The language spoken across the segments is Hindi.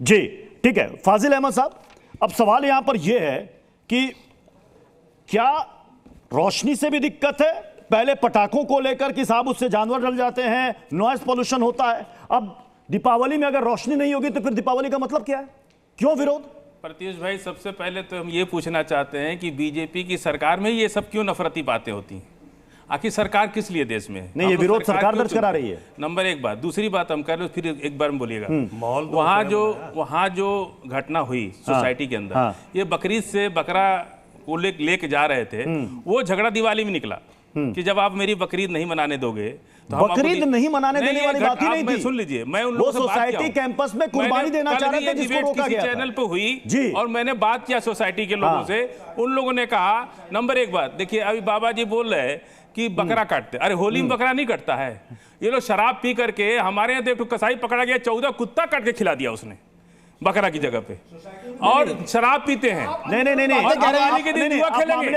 जी ठीक है फाजिल अहमद साहब, अब सवाल यहां पर यह है कि क्या रोशनी से भी दिक्कत है? पहले पटाखों को लेकर कि साहब उससे जानवर डर जाते हैं, नॉइस पोल्यूशन होता है। अब दीपावली में अगर रोशनी नहीं होगी तो फिर दीपावली का मतलब क्या है? क्यों विरोध? प्रत्युष भाई, सबसे पहले तो हम ये पूछना चाहते हैं कि बीजेपी की सरकार में ये सब क्यों नफरती बातें होती हैं? आखिर सरकार किस लिए देश में? नहीं, ये विरोध सरकार दर्ज करा रही है, नंबर एक बात। दूसरी बात हम कर रहे फिर एक बार बोलिएगा, वहाँ जो घटना हुई सोसाइटी के अंदर, ये बकरीद से बकरा को लेके जा रहे थे, वो झगड़ा दिवाली में निकला कि जब आप मेरी बकरीद नहीं मनाने दोगे तो बकरीद नहीं मनाने देने वाली बात ही नहीं थी। सुन लीजिए, मैं उन लोगों से सोसाइटी कैंपस में कुर्बानी देना चाह रहे थे, जिसको रोका गया चैनल पे हुई और मैंने बात किया सोसाइटी के लोगों से। उन लोगों ने कहा, नंबर एक बात देखिए, अभी बाबा जी बोल रहे हैं कि बकरा काटते, अरे होली में बकरा नहीं कटता है। ये लोग शराब पी करके, हमारे यहाँ तो कसाई पकड़ा गया, 14 कुत्ता काट के खिला दिया उसने बकरा की जगह पे, और शराब पीते हैं। नहीं नहीं नहीं नहीं, दिवाली के दिन जुआ खेलेंगे।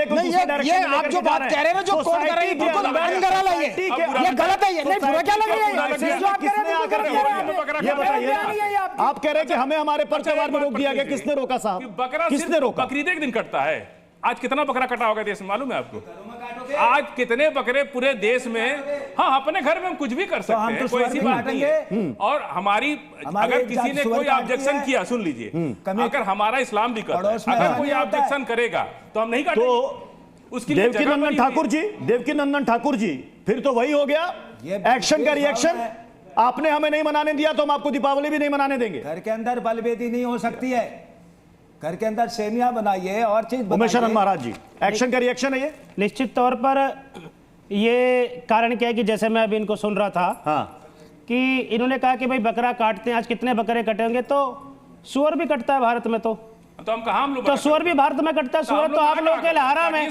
ये आप जो बात कह रहे हैं, जो कोड कर रहे हैं, बिल्कुल बैन करा लाइए, ये गलत है। ये नहीं, बुरा क्या लग रहा है? जो आप कह रहे हैं, ये बताइए, आप कह रहे हैं कि हमें हमारे पर्चेवार में रोक दिया गया, किसने रोका साहब? बकरा किसने रोका? बकरीद एक दिन कटता है। आज कितना बकरा कटा होगा देश में, मालूम है आपको? आज कितने बकरे पूरे देश में। हाँ, अपने घर में हम कुछ भी कर सकते हैं, कोई ऐसी बात नहीं है। और हमारी, अगर किसी ने कोई ऑब्जेक्शन किया, सुन लीजिए, अगर हमारा इस्लाम भी करता है, अगर कोई ऑब्जेक्शन करेगा तो हम नहीं काटेंगे। तो उसकी देवकीनंदन ठाकुर जी, फिर तो वही हो गया, एक्शन का रिएक्शन। आपने हमें नहीं मनाने दिया तो हम आपको दीपावली भी नहीं मनाने देंगे। घर के अंदर बलवेदी नहीं हो सकती है, घर के अंदर सेमिया बनाइए और चीज उमेशानंद महाराज जी, एक्शन का रिएक्शन है ये। निश्चित तौर पर ये कारण क्या है कि जैसे मैं अभी इनको सुन रहा था कि इन्होंने कहा कि भाई बकरा काटते हैं, आज कितने बकरे कटे होंगे? तो सुअर भी कटता है भारत में, तो हम कहा, हम लोग तो सुअर भी भारत में कटता है। सुअर तो आप लोगों के लिए हराम है।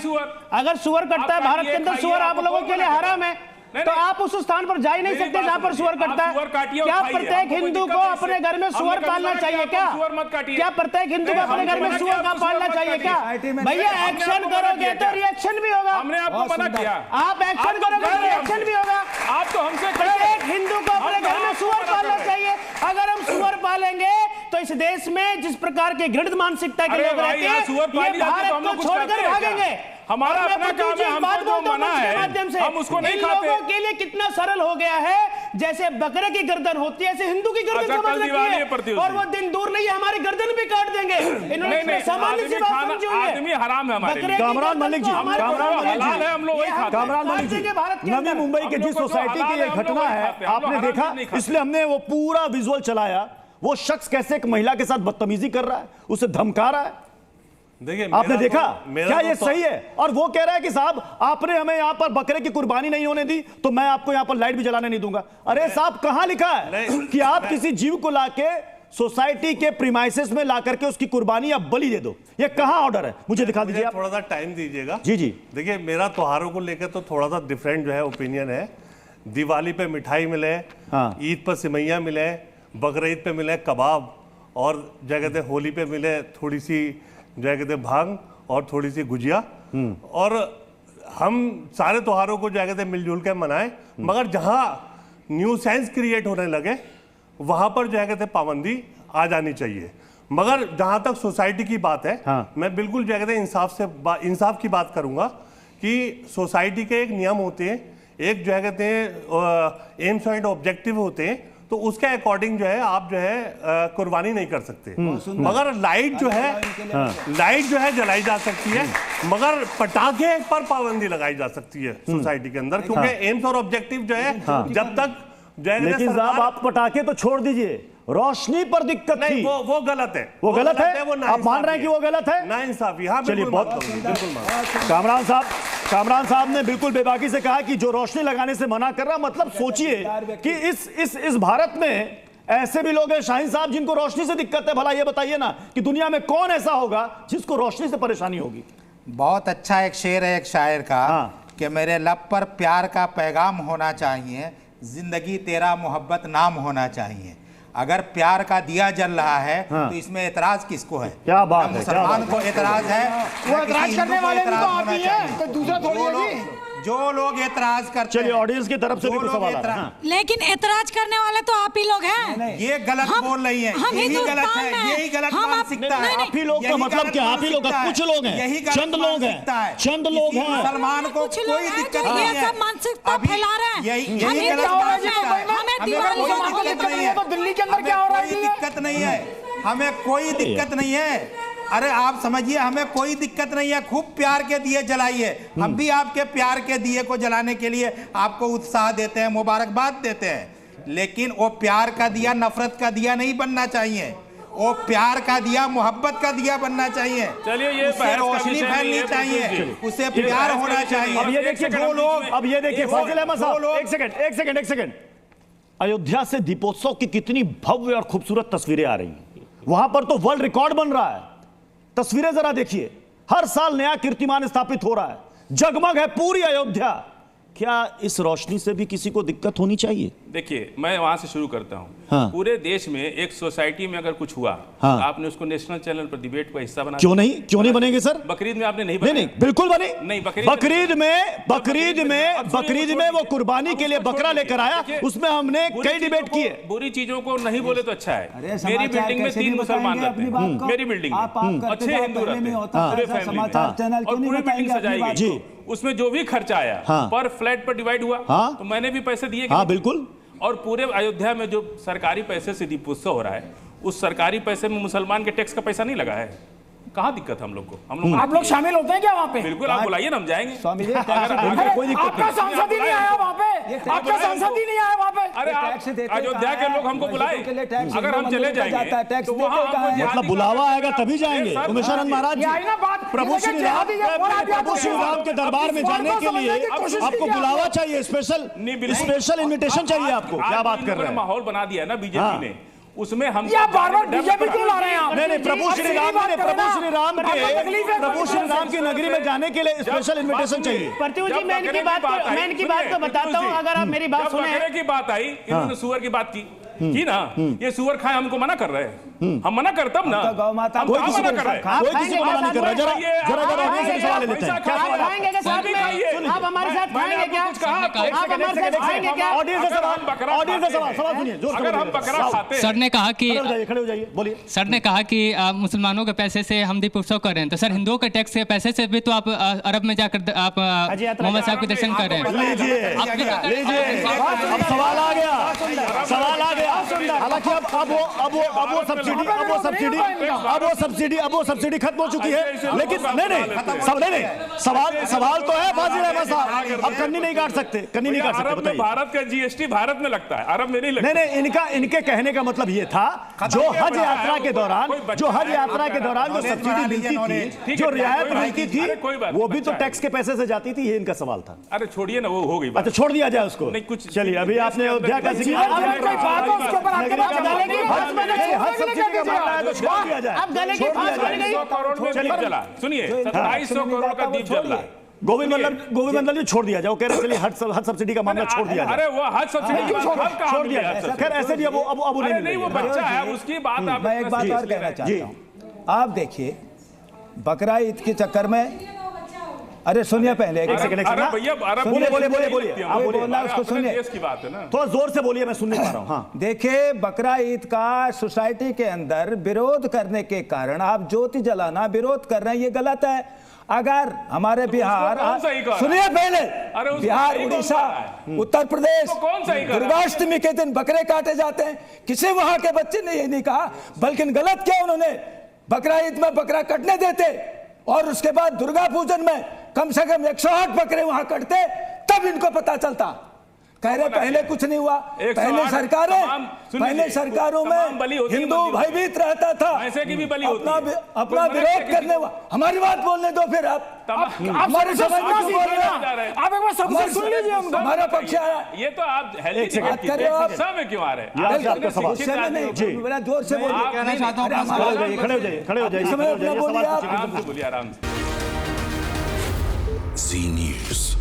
अगर सुअर कटता है भारत के अंदर, सुअर आप लोगों के लिए हराम है, तो आप उस स्थान पर जा ही नहीं सकते जहां पर सुअर कटता है। क्या प्रत्येक हिंदू को अपने घर में सुअर पालना चाहिए? क्या प्रत्येक हिंदू को अपने घर में सुअर का पालना चाहिए? क्या भैया एक्शन करोगे तो रिएक्शन भी होगा। हमने आपको मना किया, आप एक्शन करोगे तो रिएक्शन भी होगा। आप तो हमसे प्रत्येक हिंदू को अपने घर में सुअर पालना चाहिए। अगर हम सुअर पालेंगे तो इस देश में जिस प्रकार के घृणित मानसिकता के लोग रहते हैं, ये भारत को छोड़कर भागेंगे। हमारा अपना काम है, हमको जो मना है हम उसको नहीं खाते। लोगों के लिए कितना सरल हो गया है, जैसे बकरे की गर्दन होती है, ऐसे हिंदू की गर्दन समझ रखी है, और वो दिन दूर नहीं है, हमारी गर्दन भी काट देंगे। इन्होंने सामान्य सी बात समझी हुई है। आदमी हराम है हमारे लिए। कामरान मलिक जी, कामरान मलिक जी, नवी मुंबई के जिस सोसाइटी की ये घटना है, आपने देखा, इसलिए हमने वो पूरा विजुअल चलाया। वो शख्स कैसे एक महिला के साथ बदतमीजी कर रहा है, उसे धमका रहा है। देखिए, आपने देखा क्या ये सही है? और वो कह रहा है कि साहब आपने हमें यहाँ पर बकरे की कुर्बानी नहीं होने दी तो मैं आपको यहाँ पर लाइट भी जलाने नहीं दूंगा। अरे साहब, कहां लिखा है कि आप किसी जीव को लाके सोसाइटी के प्रीमाइसेस में ला करके उसकी कुर्बानी या बलि दे दो? ये कहां ऑर्डर है? मुझे दिखा दीजिए। थोड़ा सा टाइम दीजिएगा। जी जी। देखिए, मेरा त्योहारों को लेकर तो थोड़ा सा डिफरेंट जो है ओपिनियन है। दिवाली पे मिठाई मिले, ईद पर सिमैया मिले, बकरीद पे मिले कबाब, और क्या कहते हैं होली पे मिले थोड़ी सी जो कहते हैं भांग और थोड़ी सी गुजिया, और हम सारे त्योहारों को जो कहते हैं मिलजुल के मनाएं। मगर जहां न्यू सेंस क्रिएट होने लगे वहां पर जो कहते हैं पाबंदी आ जानी चाहिए। मगर जहां तक सोसाइटी की बात है, मैं बिल्कुल जो कहते हैं इंसाफ की बात करूंगा कि सोसाइटी के एक नियम होते हैं, एक जो कहते हैं एम्स एंड ऑब्जेक्टिव होते हैं, तो उसके अकॉर्डिंग जो है आप जो है कुर्बानी नहीं कर सकते। मगर लाइट जो है जलाई जा सकती है, मगर पटाखे पर पाबंदी लगाई जा सकती है सोसाइटी के अंदर, क्योंकि एम्स और ऑब्जेक्टिव जो है जब तक जो है। लेकिन साहब आप पटाखे तो छोड़ दीजिए, रोशनी पर दिक्कत थी, वो गलत है। वो गलत है, आप मान रहे हैं कि वो गलत है? ना इंसाफी। हाँ, चलिए, बहुत कामरान साहब ने बिल्कुल बेबाकी से कहा कि जो रोशनी लगाने से मना कर रहा, मतलब सोचिए कि इस भारत में ऐसे भी लोग हैं शाहीन साहब जिनको रोशनी से दिक्कत है। भला ये बताइए ना कि दुनिया में कौन ऐसा होगा जिसको रोशनी से परेशानी होगी? बहुत अच्छा एक शेर है एक शायर का कि मेरे लब पर प्यार का पैगाम होना चाहिए, जिंदगी तेरा मोहब्बत नाम होना चाहिए। अगर प्यार का दिया जल रहा है तो इसमें एतराज किसको है? क्या बात है, मुसलमान को एतराज है, वो एतराज करने वाले भी तो आप ही हैं, तो दूसरा थोड़ी है। जो लोग एतराज करते चलिए हैं, ऑडियंस की तरफ से भी जो कुछ लोग सवाल आ रहा है। एतराज- लेकिन एतराज करने वाले तो आप ही लोग हैं। ये गलत बोल रही है, हम यही गलत हिंदुस्तान है, में यही गलत हम मानसिकता है। आप ही लोग का यही मतलब गलत क्या? आप ही लोग का मानसिकता कुछ है। लोग हैं, यही गलत चंद लोग हैं, मानसिकता है। चंद लोग किसी हैं। मुसलमान को कुछ लोग कोई हैं दिक्कत जो नहीं ये है। सब मानसिकता अभी फैला रहे हैं। यही हमें गलत दिवाली मानसिकता है। हमें हमें दिवाली कोई से दिक्कत मतलब नहीं है। तो दिल्ली के अंदर क्या हो रहा है कोई जी? दिक्कत नहीं है, हमें कोई दिक्कत नहीं है। अरे आप समझिए, हमें कोई दिक्कत नहीं है। खूब प्यार के दिए जलाइए, हम भी आपके प्यार के दिए को जलाने के लिए आपको उत्साह देते हैं, मुबारकबाद देते हैं। लेकिन वो प्यार का दिया नफरत का दिया नहीं बनना चाहिए, वो प्यार का दिया मोहब्बत का दिया बनना चाहिए। चलिए, ये उससे बहस का रोशनी विषय नहीं फैलनी है, चाहिए, बिल्कुल उसे ये प्यार बहस का होना विषय नहीं है। अब ये देखिए एक वो लोग, सेकंड, अब ये देखिए फाजिल अहमद साहब, लोग- एक सेकंड। अयोध्या से दीपोत्सव की कितनी भव्य और खूबसूरत तस्वीरें आ रही हैं। वहां पर तो वर्ल्ड रिकॉर्ड बन रहा है। तस्वीरें जरा देखिए, हर साल नया कीर्तिमान स्थापित हो रहा है, जगमग है पूरी अयोध्या। क्या इस रोशनी से भी किसी को दिक्कत होनी चाहिए? देखिए, मैं वहां से शुरू करता हूं। हाँ। पूरे देश में एक सोसाइटी में अगर कुछ हुआ, हाँ। तो आपने उसको नेशनल चैनल पर डिबेट का हिस्सा बना क्यों नहीं बनेंगे सर? बकरीद में आपने नहीं नहीं बनाया। बिल्कुल बने। नहीं, बकरीद में वो कुर्बानी के लिए बकरा लेकर आया, उसमें हमने कई डिबेट किए। बुरी चीजों को नहीं बोले तो अच्छा है। अरे मेरी समाचार बिल्डिंग में कैसे 3 नहीं मुसलमान बताएंगे रहते अपनी बात हैं, को? मेरी बिल्डिंग में आप करते अच्छे तो आप हिंदू पहले रहते में हैं, होता पूरे ऐसा फैमिली में। समाचार चैनल क्यों और नहीं पूरी बिल्डिंग बताएंगे सजाई अपनी गई, बात जी। उसमें जो भी खर्चा आया हाँ। पर फ्लैट पर डिवाइड हुआ, हाँ। तो मैंने भी पैसे दिए कि हाँ नहीं? बिल्कुल। और पूरे अयोध्या में जो सरकारी पैसे से दीपोत्सव हो रहा है, उस सरकारी पैसे में मुसलमान के टैक्स का पैसा नहीं लगा है। कहाँ दिक्कत है हम लोग को? आप लोग शामिल होते हैं क्या वहाँ पे? बिल्कुल, आप बुलाइए ना, हम जाएंगे। स्वामी जी, अगर अरे, कोई दिक्कत आपका सांसद ही नहीं आया वहाँ पे, आपका सांसद ही नहीं आया वहाँ पे। अरे अयोध्या के लोग हमको बुलाए, अगर हम चले जाएंगे तो वहाँ मतलब बुलावा आएगा तभी जाएंगे। उमेशानंद महाराज ये आई ना बात, प्रभु श्री राम के दरबार में जाने के लिए आपको बुलावा चाहिए, स्पेशल इनविटेशन चाहिए आपको। क्या बात कर रहे हैं? माहौल बना दिया है ना बीजेपी ने, उसमें हम बार-बार बीजेपी क्यों ला रहे हैं आप? नहीं, प्रभु श्री राम की नगरी में जाने के लिए स्पेशल इनविटेशन चाहिए। प्रत्युष जी, मैं इनकी बात को बताता हूँ, अगर आप मेरी बात सुने। बकरे की बात आई, इन्होंने सुअर की बात की ना, ये सुअर खाए हमको मना कर रहे हैं, हम मना कर तब ना, गौ माता हम कोई कहाँ किसी मना को कर रहे हैं? कोई किसी को मना नहीं कर रहा। जरा ऑडियंस से सवाल ले लेते हैं। क्या आप सवाल है? खाएंगे क्या साथ में? आप हमारे साथ खाएंगे क्या? आप हमारे साथ खाएंगे क्या? ऑडियंस से सवाल सुनिए। अगर हम बकरा खाते हैं, सर ने कहा कि खड़े हो जाइए, बोलिए। सर ने कहा कि मुसलमानों के पैसे से हम दीपोत्सव कर रहे हैं, तो सर हिंदुओं के टैक्स के पैसे से भी तो आप अरब में जाकर आप मोहम्मद साहब के दर्शन कर रहे हैं। लीजिए अब सवाल आ गया। हालांकि अब वो सब्सिडी खत्म हो चुकी है, लेकिन नहीं सवाल तो है फाजिल अहमद साहब, अब कन्नी नहीं काट सकते, अरब में बताइए। भारत का जीएसटी भारत में लगता है, अरब में नहीं लगता। नहीं, इनके कहने का मतलब ये था, जो हज यात्रा के दौरान जो सब्सिडी मिलती थी, जो रियायत मिलती थी, वो भी तो टैक्स के पैसे से जाती थी। ये इनका सवाल था। अरे छोड़िए ना, वो हो गई बात। अच्छा, छोड़ दिया जाए उसको। नहीं, कुछ चलिए, अभी आपने अयोध्या का जिक्र अब गले की फांस बन गई। 2700 करोड़ में दीप जला, सुनिए 2700 करोड़ का दीप जल रहा है। गोविंद मतलब जी छोड़ दिया जाए। वो कह रहे चलिए हज सब्सिडी का मामला छोड़ दिया जाए। अरे वो हज सब्सिडी छोड़ दिया जाए। खैर ऐसे भी अब नहीं, वो बच्चा है, उसकी बात आप। मैं एक बात और कहना चाहता हूँ। आप देखिए, बकरा ईद के चक्कर में, अरे सुनिए पहले एक सेकंड। बोलिए। आप बोलना उसको सुनिए, देश की बात है ना, थोड़ा जोर से बोलिए, मैं सुन नहीं पा रहा हूँ। हाँ, देखिए, बकरा ईद का सोसाइटी के अंदर विरोध करने के कारण आप ज्योति जलाना विरोध कर रहे हैं, ये गलत है। अगर हमारे बिहार, सुनिए पहले, बिहार, उड़ीसा, उत्तर प्रदेश दुर्गाष्टमी के दिन बकरे काटे जाते हैं, किसी वहां के बच्चे ने ये नहीं कहा, बल्कि गलत किया उन्होंने, बकरा ईद में बकरा कटने देते और उसके बाद दुर्गा पूजन में कम से कम 108 बकरे वहां कटते, तब इनको पता चलता। कह रहे पहले कुछ नहीं हुआ, पहले सरकारों में हिंदू भयभीत रहता था, अपना विरोध करने। हमारी बात बोलने दो, फिर आप हमारे समझ में क्यों बोल रहे हैं? आप एक बार सबसे सुन लीजिए, हमारा पक्ष आया। ये तो आप बात कर रहे हो, आप गुस्सा में क्यों आ रहे हैं? बड़ा जोर से बोलिए, खड़े हो जाइए। आराम से बोलिए, आराम से। जी न्यूज़।